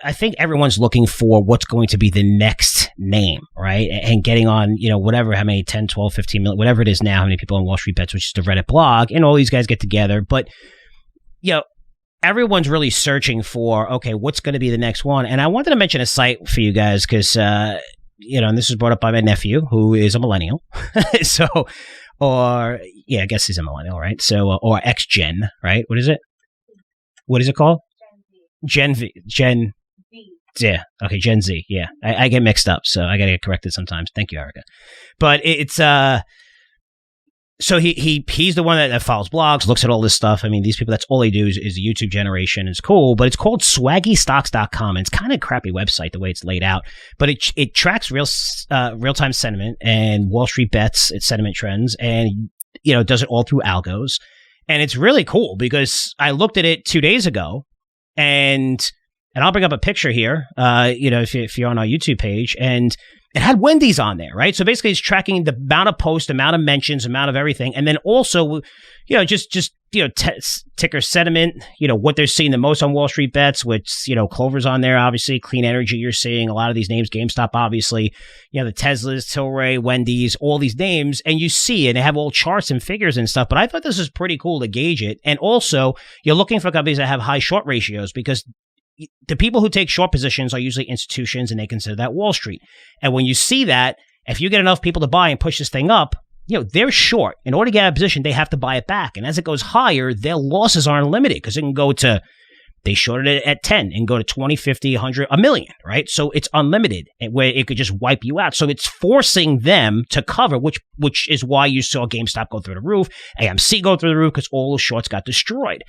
I think everyone's looking for what's going to be the next name, right? And getting on, whatever, how many, 10, 12, 15 million, whatever it is now, how many people on Wall Street Bets, which is the Reddit blog, and all these guys get together. But, everyone's really searching for, okay, what's going to be the next one? And I wanted to mention a site for you guys because, and this was brought up by my nephew, who is a millennial. I guess he's a millennial, right? So, or X-Gen, right? What is it? What is it called? Gen Z. Yeah. Okay. Gen Z. Yeah. I get mixed up, so I got to get corrected sometimes. Thank you, Erica. But it's, so he's the one that follows blogs, looks at all this stuff. I mean, these people, that's all they do is the YouTube generation. It's cool, but it's called swaggystocks.com. And it's kind of a crappy website the way it's laid out, but it tracks real-time sentiment and Wall Street Bets, its sentiment trends, and, does it all through algos. And it's really cool because I looked at it 2 days ago and I'll bring up a picture here, if you're on our YouTube page, and it had Wendys on there, right? So basically it's tracking the amount of posts, amount of mentions, amount of everything. And then also, ticker sentiment, what they're seeing the most on Wall Street Bets, which, Clover's on there, obviously, clean energy, you're seeing a lot of these names, GameStop, obviously, the Teslas, Tilray, Wendys, all these names, and you see it, they have all charts and figures and stuff. But I thought this was pretty cool to gauge it. And also, you're looking for companies that have high short ratios because the people who take short positions are usually institutions, and they consider that Wall Street. And when you see that, if you get enough people to buy and push this thing up, they're short. In order to get out of position, they have to buy it back. And as it goes higher, their losses are unlimited because it can go to, they shorted it at 10 and go to 20, 50, 100, a million, right? So it's unlimited, where it could just wipe you out. So it's forcing them to cover, which is why you saw GameStop go through the roof, AMC go through the roof, because all the shorts got destroyed.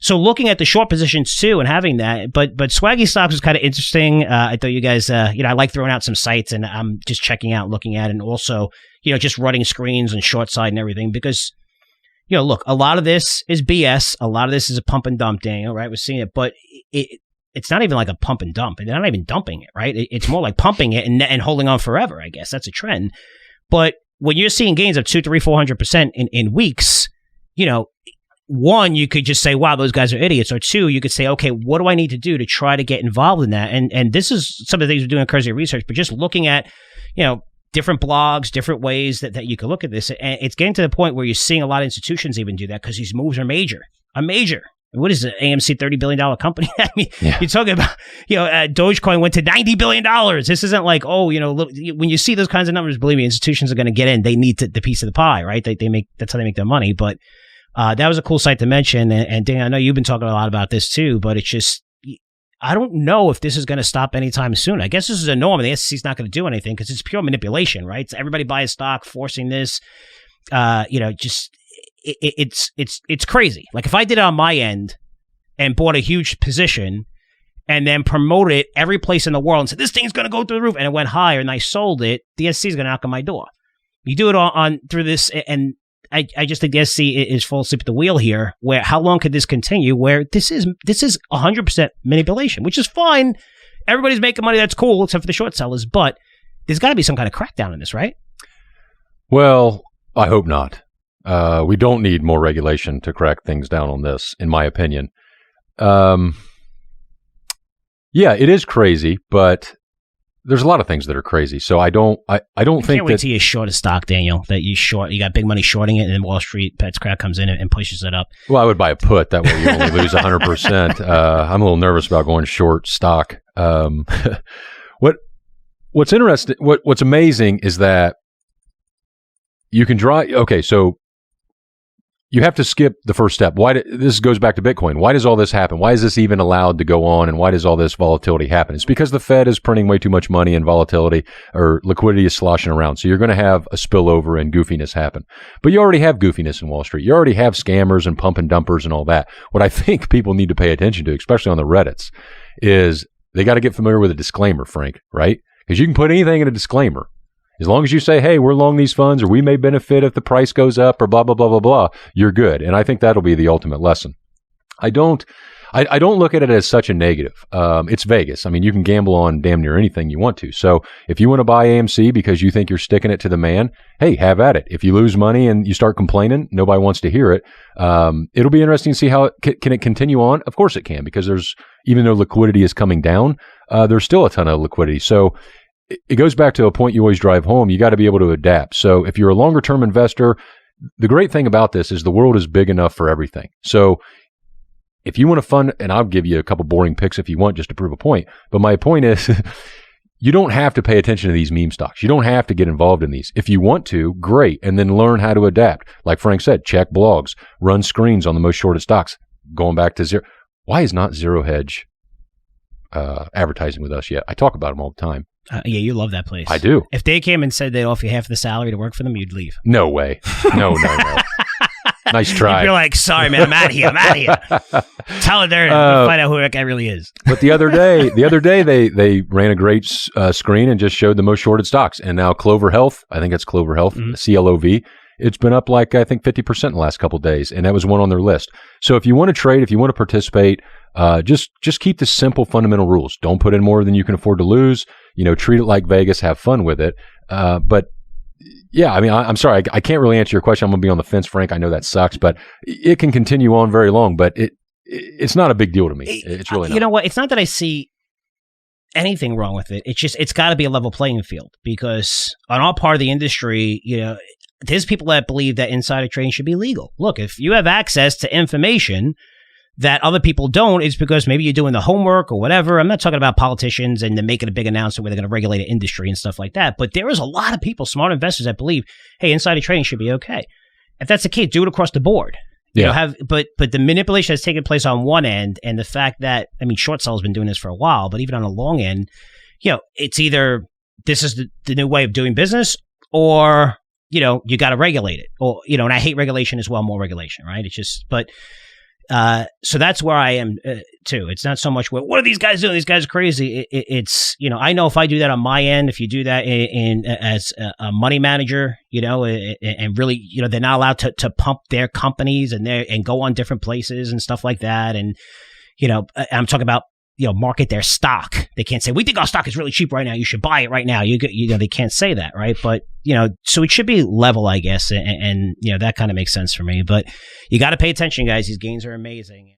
So looking at the short positions too and having that, but Swaggy Stocks was kind of interesting. I thought you guys, I like throwing out some sites and I'm just checking out, looking at it, and also, just running screens and short side and everything because, look, a lot of this is BS. A lot of this is a pump and dump, Daniel, right? We're seeing it, but it's not even like a pump and dump. They're not even dumping it, right? It's more like pumping it and holding on forever, I guess. That's a trend. But when you're seeing gains of 200, 300, 400% in weeks, one, you could just say, wow, those guys are idiots. Or two, you could say, okay, what do I need to do to try to get involved in that? And this is some of the things we're doing in Curzio research, but just looking at, different blogs, different ways that you could look at this. And it's getting to the point where you're seeing a lot of institutions even do that because these moves are major. What is it? AMC $30 billion company? I mean, You're talking about, Dogecoin went to $90 billion. This isn't like, when you see those kinds of numbers, believe me, institutions are going to get in. They need the piece of the pie, right? That's how they make their money. But that was a cool site to mention. And Dan, I know you've been talking a lot about this too, but it's just, I don't know if this is going to stop anytime soon. I guess this is a norm, and the SEC is not going to do anything because it's pure manipulation, right? So everybody buys stock, forcing this. It's crazy. Like if I did it on my end and bought a huge position and then promoted it every place in the world and said, this thing's going to go through the roof, and it went higher and I sold it, the SEC is going to knock on my door. You do it on through this, and I just think the SEC is full asleep at the wheel here, where how long could this continue, where this is 100% manipulation, which is fine. Everybody's making money. That's cool, except for the short sellers. But there's got to be some kind of crackdown in this, right? Well, I hope not. We don't need more regulation to crack things down on this, in my opinion. Yeah, it is crazy, but there's a lot of things that are crazy. So I don't think can't wait till you short a stock, Daniel, that you got big money shorting it, and then Wall Street Bets crowd comes in and pushes it up. Well, I would buy a put. That way you only lose 100%. I'm a little nervous about going short stock. What's interesting, what's amazing is that you can draw. Okay, so you have to skip the first step. This goes back to Bitcoin. Why does all this happen? Why is this even allowed to go on? And why does all this volatility happen? It's because the Fed is printing way too much money and volatility or liquidity is sloshing around. So you're going to have a spillover and goofiness happen. But you already have goofiness in Wall Street. You already have scammers and pump and dumpers and all that. What I think people need to pay attention to, especially on the Reddits, is they got to get familiar with a disclaimer, Frank, right? Because you can put anything in a disclaimer. As long as you say, hey, we're long these funds, or we may benefit if the price goes up, or blah, blah, blah, blah, blah, you're good. And I think that'll be the ultimate lesson. I I don't look at it as such a negative. It's Vegas. I mean, you can gamble on damn near anything you want to. So if you want to buy AMC because you think you're sticking it to the man, hey, have at it. If you lose money and you start complaining, nobody wants to hear it. It'll be interesting to see how can it continue on. Of course it can, because even though liquidity is coming down, there's still a ton of liquidity. So it goes back to a point you always drive home. You got to be able to adapt. So if you're a longer term investor, the great thing about this is the world is big enough for everything. So if you want to fund, and I'll give you a couple boring picks if you want, just to prove a point. But my point is, you don't have to pay attention to these meme stocks. You don't have to get involved in these. If you want to, great. And then learn how to adapt. Like Frank said, check blogs, run screens on the most shorted stocks. Going back to zero. Why is not Zero Hedge advertising with us yet? I talk about them all the time. Yeah, you love that place. I do. If they came and said they'd offer you half the salary to work for them, you'd leave. No way. No. Nice try. You're like, sorry, man, I'm out of here. Tell her there to find out who that guy really is. But the other day, they ran a great screen and just showed the most shorted stocks. And now Clover Health, I think it's Clover Health, CLOV, it's been up like, I think, 50% in the last couple of days. And that was one on their list. So if you want to trade, if you want to participate, just keep the simple fundamental rules. Don't put in more than you can afford to lose. Treat it like Vegas, have fun with it. But yeah, I mean, I'm sorry, I can't really answer your question. I'm going to be on the fence, Frank. I know that sucks, but it can continue on very long, but it's not a big deal to me. It's really not. You know what? It's not that I see anything wrong with it. It's just, it's got to be a level playing field, because on our part of the industry, there's people that believe that insider trading should be legal. Look, if you have access to information that other people don't, it's because maybe you're doing the homework or whatever. I'm not talking about politicians and they're making a big announcement where they're going to regulate an industry and stuff like that. But there is a lot of people, smart investors, that believe, hey, insider trading should be okay. If that's the case, do it across the board. Yeah. But the manipulation has taken place on one end, and the fact that, I mean, short sellers been doing this for a while, but even on the long end, it's either this is the new way of doing business, or you got to regulate it, or and I hate regulation as well, more regulation, right? It's just, but. So that's where I am too. It's not so much what are these guys doing? These guys are crazy. It's I know if I do that on my end, if you do that as a money manager, and really, they're not allowed to pump their companies and go on different places and stuff like that. And I'm talking about market their stock. They can't say, we think our stock is really cheap right now, you should buy it right now. They can't say that, right? But so it should be level, I guess, and that kind of makes sense for me. But you got to pay attention, guys. These gains are amazing.